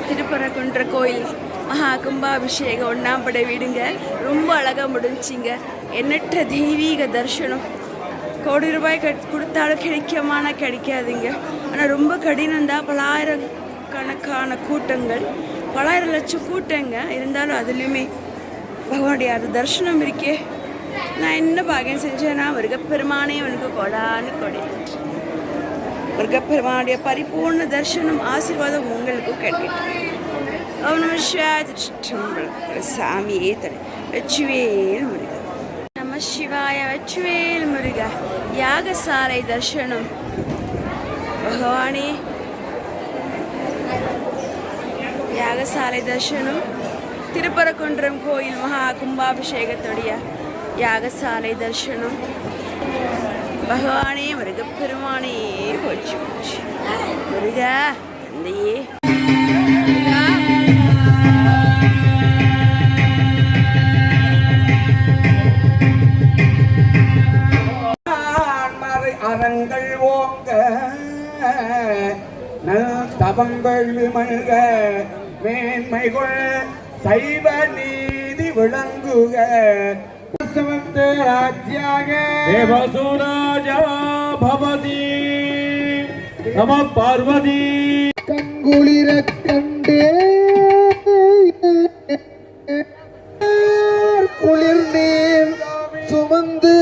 திருப்பரங்குன்ற கோயில் மகா கும்பாபிஷேகம் 1ஆம் படை வீடுங்க. ரொம்ப அழகாக முடிஞ்சிங்க. எண்ணற்ற தெய்வீக தரிசனம். கோடி ரூபாய் கொடுத்தாலும் கிடைக்குமானா கிடைக்காதுங்க. ஆனால் ரொம்ப கடினம்தான். பலாயிரக்கணக்கான கூட்டங்கள், பலாயிரம் லட்சம் கூட்டங்க. இருந்தாலும் அதுலேயுமே பகவானுடைய அது தரிசனம் இருக்கே. நான் என்ன பாக்கியம் செஞ்சேன்னா முருகப்பெருமானே உனக்கு கொடான்னு கொடி. முருகப்பெருமானுடைய பரிபூர்ண தரிசனம் ஆசீர்வாதம் உங்களுக்கும் கிடைக்கும். சாமியே தடை வெச்சுவேல் முருகா. நம சிவாய வெச்சுவேல் முருகா. யாகசாலை தரிசனம். பகவானே யாகசாலை தரிசனம். திருப்பரங்குன்றம் கோயில் மகா கும்பாபிஷேகத்துடைய யாகசாலை தரிசனம். பகவானே முருகப்பெருமானே போச்சு போச்சு. முருகா தந்தையே அறங்கள் ஓங்க நல் தவங்கள் மல்க மேன்மைகள் சைவ நீதி விளங்குக. தேவசுராஜா பவதி நம பார்வதி. கங்குளிர கண்டே குளிர் நீர் சுமந்து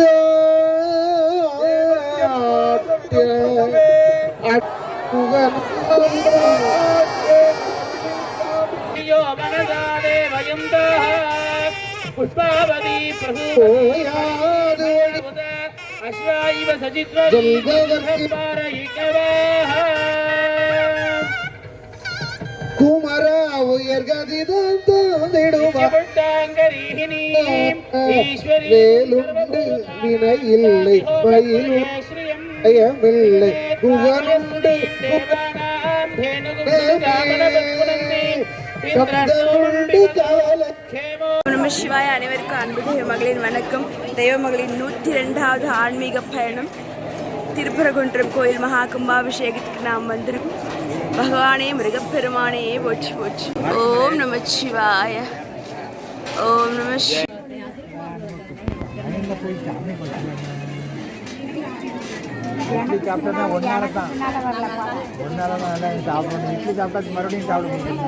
புஷ்பாவதி பிரபு அஸ்வாயிவ சஜித்ர குமர உயர்கதிடுவேலுண்டு வினை இல்லை மயிலுண்டு குவனுண்டு நம சிவாய. அனைவருக்கும் அன்பு தெய்வமகளின் வணக்கம். தெய்வமகளின் 102வது ஆன்மீக பயணம் திருப்பரங்குன்றம் கோயில் மகா கும்பாபிஷேகத்துக்கு நாம் வந்திருக்கோம். பகவானே முருகப்பெருமானே போச்சு போச்சு. ஓம் நம சிவாய. ஓம் நம இட்லி சாப்பிட்டா ஒன்னால தான் சாப்பிடணும். இட்லி சாப்பிட்டா மறுபடியும் சாப்பிட முடியும்.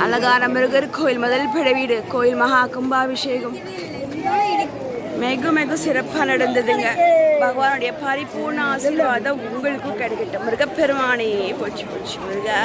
அழகான முருகர் கோயில் முதல் படை வீடு கோயில் மகா கும்பாபிஷேகம் மிக சிறப்பாக நடந்ததுங்க. பகவானுடைய பரிபூர்ண ஆசீர்வாதம் உங்களுக்கும் கிடைக்கட்டும். முருகப்பெருமானே போச்சு போச்சு முருகா.